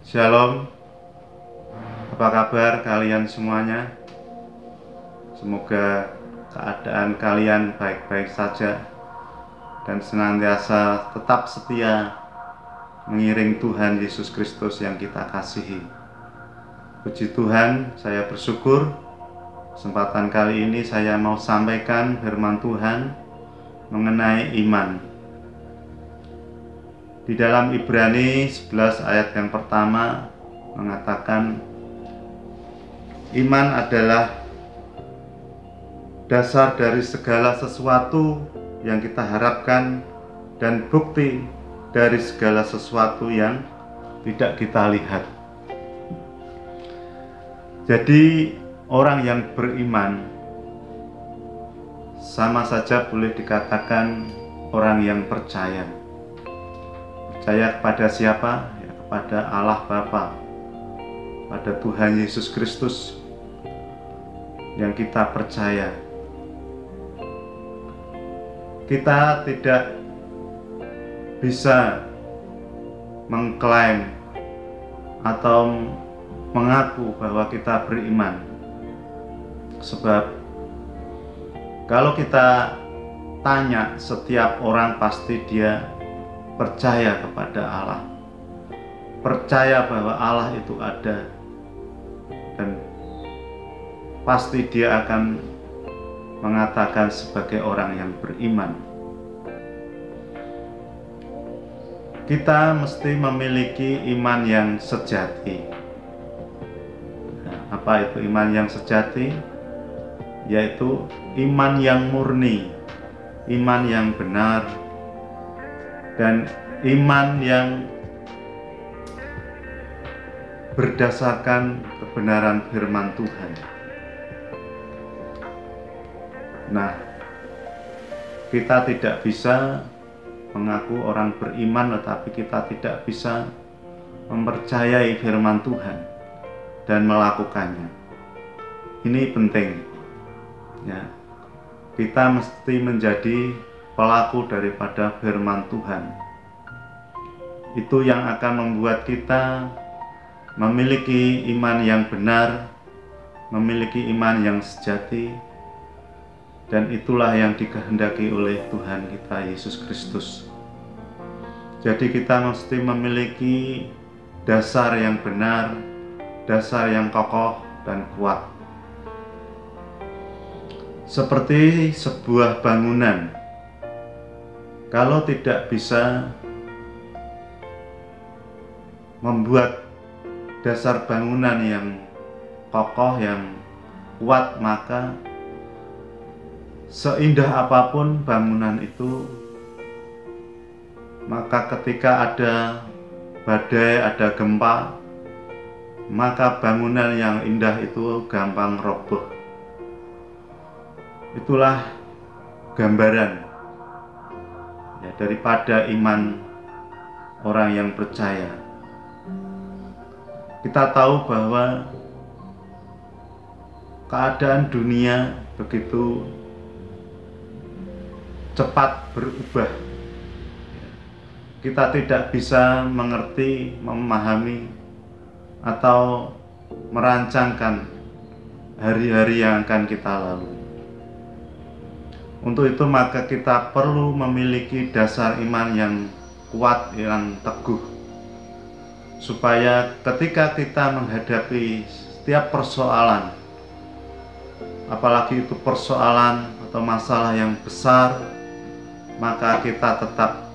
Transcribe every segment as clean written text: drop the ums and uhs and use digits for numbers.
Shalom, apa kabar kalian semuanya? Semoga keadaan kalian baik-baik saja dan senantiasa tetap setia mengiring Tuhan Yesus Kristus yang kita kasihi. Puji Tuhan, saya bersyukur kesempatan kali ini saya mau sampaikan firman Tuhan mengenai iman. Di dalam Ibrani 11 ayat yang pertama mengatakan, iman adalah dasar dari segala sesuatu yang kita harapkan dan bukti dari segala sesuatu yang tidak kita lihat. Jadi orang yang beriman sama saja boleh dikatakan orang yang percaya. Percaya kepada siapa? Ya, kepada Allah Bapa, pada Tuhan Yesus Kristus yang kita percaya. Kita tidak bisa mengklaim atau mengaku bahwa kita beriman, sebab kalau kita tanya setiap orang pasti dia percaya kepada Allah, percaya bahwa Allah itu ada, dan pasti dia akan mengatakan sebagai orang yang beriman. Kita mesti memiliki iman yang sejati. Nah, apa itu iman yang sejati? Yaitu iman yang murni, iman yang benar, dan iman yang berdasarkan kebenaran firman Tuhan. Nah, kita tidak bisa mengaku orang beriman tetapi kita tidak bisa mempercayai firman Tuhan dan melakukannya. Ini penting ya. Kita mesti menjadi pelaku daripada firman Tuhan. Itu yang akan membuat kita memiliki iman yang benar, memiliki iman yang sejati, dan itulah yang dikehendaki oleh Tuhan kita Yesus Kristus. Jadi kita mesti memiliki dasar yang benar, dasar yang kokoh dan kuat. Seperti sebuah bangunan, kalau tidak bisa membuat dasar bangunan yang kokoh, yang kuat, maka seindah apapun bangunan itu, maka ketika ada badai, ada gempa, maka bangunan yang indah itu gampang roboh. Itulah gambaran ya, daripada iman orang yang percaya. Kita tahu bahwa keadaan dunia begitu cepat berubah. Kita tidak bisa mengerti, memahami, atau merancangkan hari-hari yang akan kita lalui. Untuk itu maka kita perlu memiliki dasar iman yang kuat, yang teguh, supaya ketika kita menghadapi setiap persoalan, apalagi itu persoalan atau masalah yang besar, maka kita tetap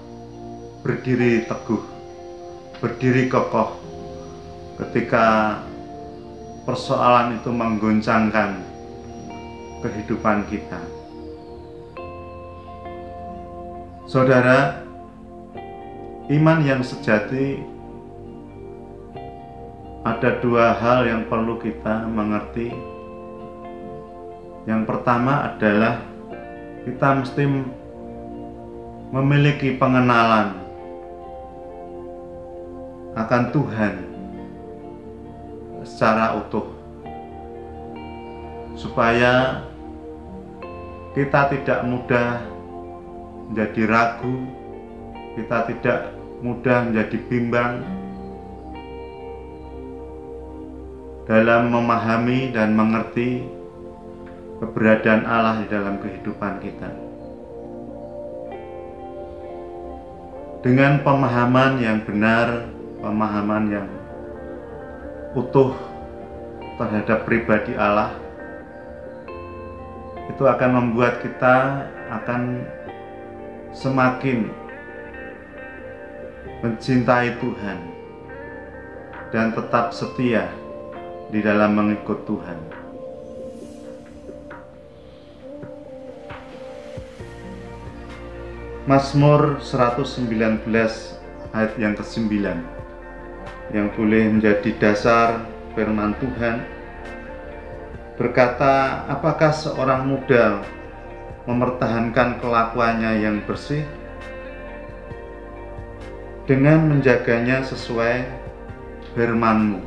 berdiri teguh, berdiri kokoh ketika persoalan itu menggoncangkan kehidupan kita. Saudara, iman yang sejati ada dua hal yang perlu kita mengerti. Yang pertama adalah kita mesti memiliki pengenalan akan Tuhan secara utuh, supaya kita tidak mudah menjadi ragu, kita tidak mudah menjadi bimbang, dalam memahami dan mengerti keberadaan Allah di dalam kehidupan kita. Dengan pemahaman yang benar, pemahaman yang utuh terhadap pribadi Allah, itu akan membuat kita akan semakin mencintai Tuhan dan tetap setia di dalam mengikut Tuhan. Mazmur 119 ayat yang ke-9 yang boleh menjadi dasar firman Tuhan berkata, apakah seorang muda mempertahankan kelakuannya yang bersih dengan menjaganya sesuai firman-Mu.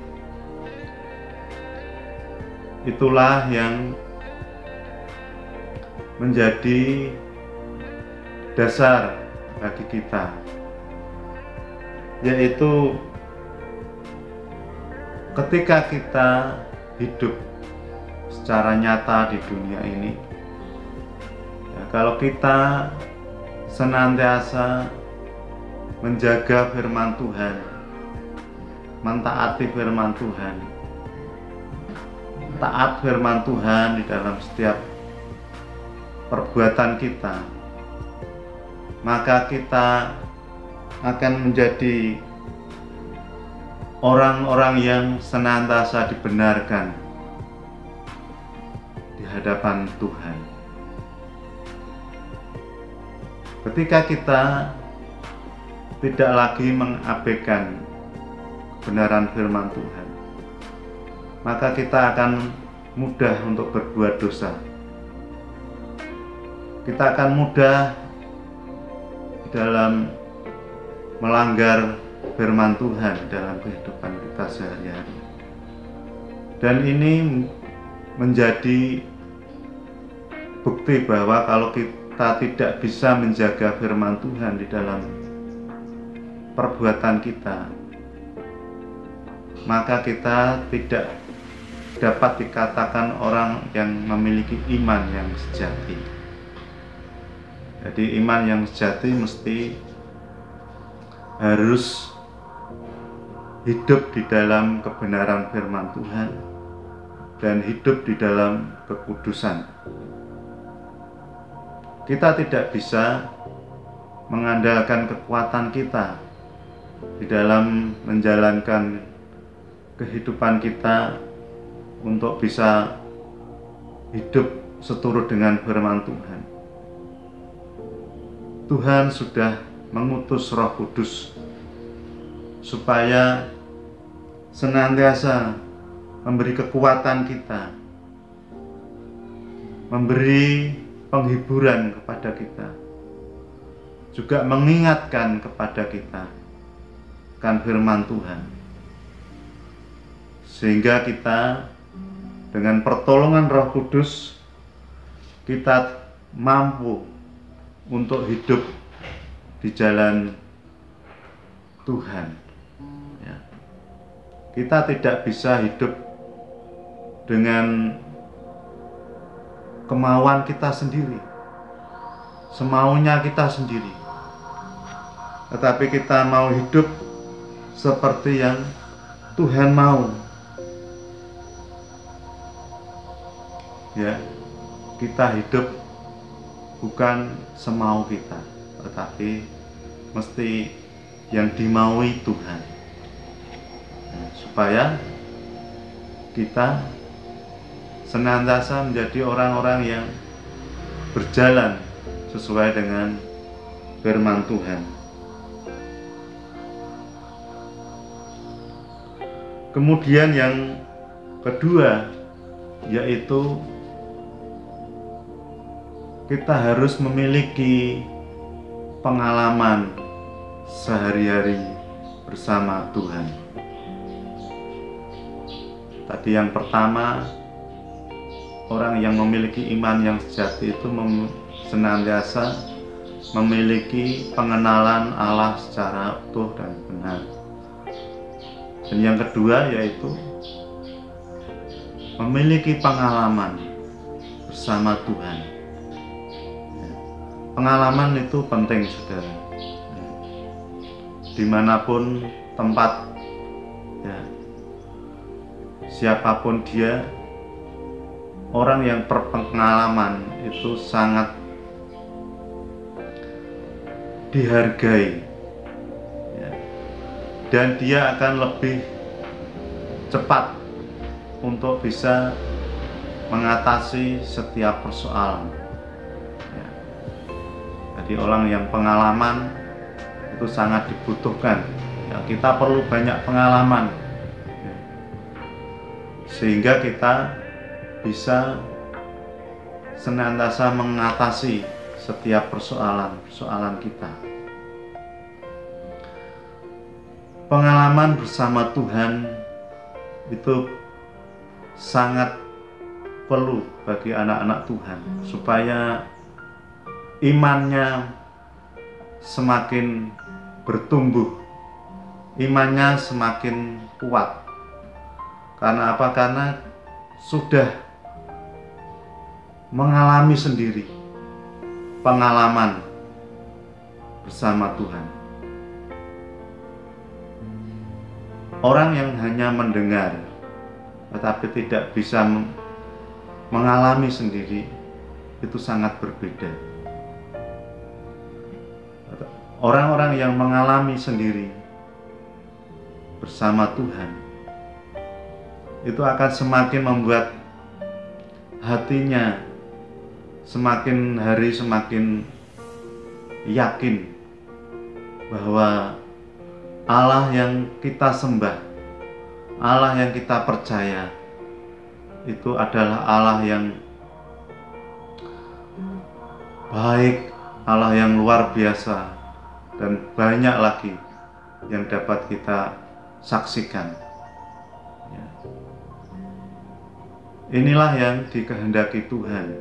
Itulah yang menjadi dasar bagi kita, yaitu ketika kita hidup secara nyata di dunia ini, ya, kalau kita senantiasa menjaga firman Tuhan, mentaati firman Tuhan, taat firman Tuhan di dalam setiap perbuatan kita, maka kita akan menjadi orang-orang yang senantiasa dibenarkan di hadapan Tuhan. Ketika kita tidak lagi mengabaikan kebenaran firman Tuhan, maka kita akan mudah untuk berbuat dosa. Kita akan mudah dalam melanggar firman Tuhan dalam kehidupan kita sehari-hari. Dan ini menjadi bukti bahwa kalau kita tidak bisa menjaga firman Tuhan di dalam perbuatan kita, maka kita tidak dapat dikatakan orang yang memiliki iman yang sejati. Jadi iman yang sejati mesti harus hidup di dalam kebenaran firman Tuhan dan hidup di dalam kekudusan. Kita tidak bisa mengandalkan kekuatan kita di dalam menjalankan kehidupan kita untuk bisa hidup seturut dengan firman Tuhan. Tuhan sudah mengutus Roh Kudus supaya senantiasa memberi kekuatan kita, memberi penghiburan kepada kita, juga mengingatkan kepada kita akan firman Tuhan, sehingga kita dengan pertolongan Roh Kudus kita mampu untuk hidup di jalan Tuhan. Ya. Kita tidak bisa hidup dengan kemauan kita sendiri, semaunya kita sendiri, tetapi kita mau hidup seperti yang Tuhan mau. Ya, kita hidup bukan semau kita, tetapi mesti yang dimaui Tuhan, supaya kita senantiasa menjadi orang-orang yang berjalan sesuai dengan firman Tuhan. Kemudian yang kedua, yaitu kita harus memiliki pengalaman sehari-hari bersama Tuhan. Tadi yang pertama, orang yang memiliki iman yang sejati itu senantiasa memiliki pengenalan Allah secara utuh dan benar. Dan yang kedua yaitu memiliki pengalaman bersama Tuhan. Pengalaman itu penting, saudara. Dimanapun tempat, ya, siapapun dia, orang yang berpengalaman itu sangat dihargai, ya, dan dia akan lebih cepat untuk bisa mengatasi setiap persoalan. Ya. Jadi orang yang pengalaman itu sangat dibutuhkan. Ya, kita perlu banyak pengalaman, ya, sehingga kita bisa senantiasa mengatasi setiap persoalan kita. Pengalaman bersama Tuhan itu sangat perlu bagi anak-anak Tuhan supaya imannya semakin bertumbuh, imannya semakin kuat. Karena apa? Karena sudah mengalami sendiri pengalaman bersama Tuhan. Orang yang hanya mendengar tetapi tidak bisa mengalami sendiri itu sangat berbeda. Orang-orang yang mengalami sendiri bersama Tuhan itu akan semakin membuat hatinya semakin hari semakin yakin bahwa Allah yang kita sembah, Allah yang kita percaya itu adalah Allah yang baik, Allah yang luar biasa, dan banyak lagi yang dapat kita saksikan. Ya. Inilah yang dikehendaki Tuhan,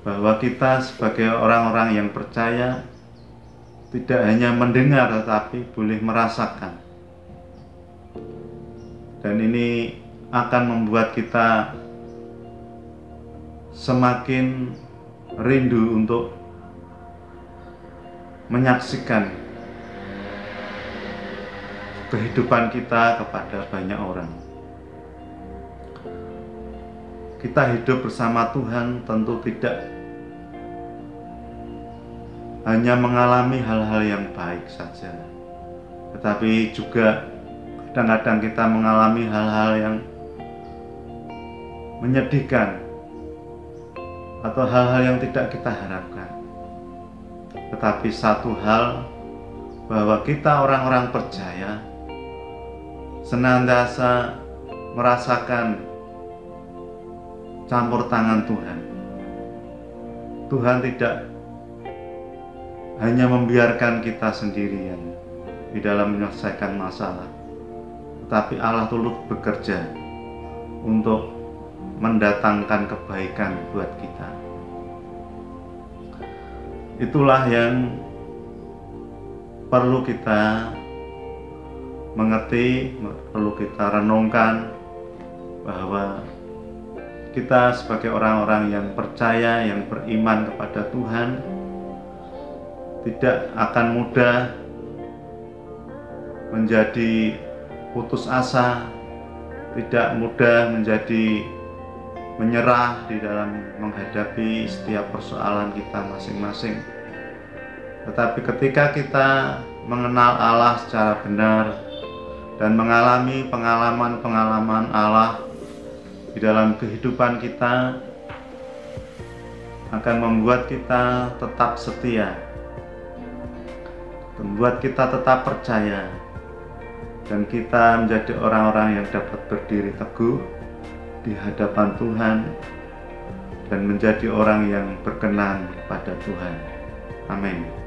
bahwa kita sebagai orang-orang yang percaya tidak hanya mendengar tetapi boleh merasakan. Dan ini akan membuat kita semakin rindu untuk menyaksikan kehidupan kita kepada banyak orang. Kita hidup bersama Tuhan tentu tidak hanya mengalami hal-hal yang baik saja, tetapi juga kadang-kadang kita mengalami hal-hal yang menyedihkan atau hal-hal yang tidak kita harapkan. Tetapi satu hal, bahwa kita orang-orang percaya senantiasa merasakan campur tangan Tuhan. Tuhan tidak hanya membiarkan kita sendirian di dalam menyelesaikan masalah, tetapi Allah turut bekerja untuk mendatangkan kebaikan buat kita. Itulah yang perlu kita mengerti, perlu kita renungkan, bahwa kita sebagai orang-orang yang percaya, yang beriman kepada Tuhan, tidak akan mudah menjadi putus asa, tidak mudah menjadi menyerah di dalam menghadapi setiap persoalan kita masing-masing. Tetapi ketika kita mengenal Allah secara benar dan mengalami pengalaman-pengalaman Allah di dalam kehidupan kita, akan membuat kita tetap setia, membuat kita tetap percaya, dan kita menjadi orang-orang yang dapat berdiri teguh di hadapan Tuhan dan menjadi orang yang berkenan kepada Tuhan. Amin.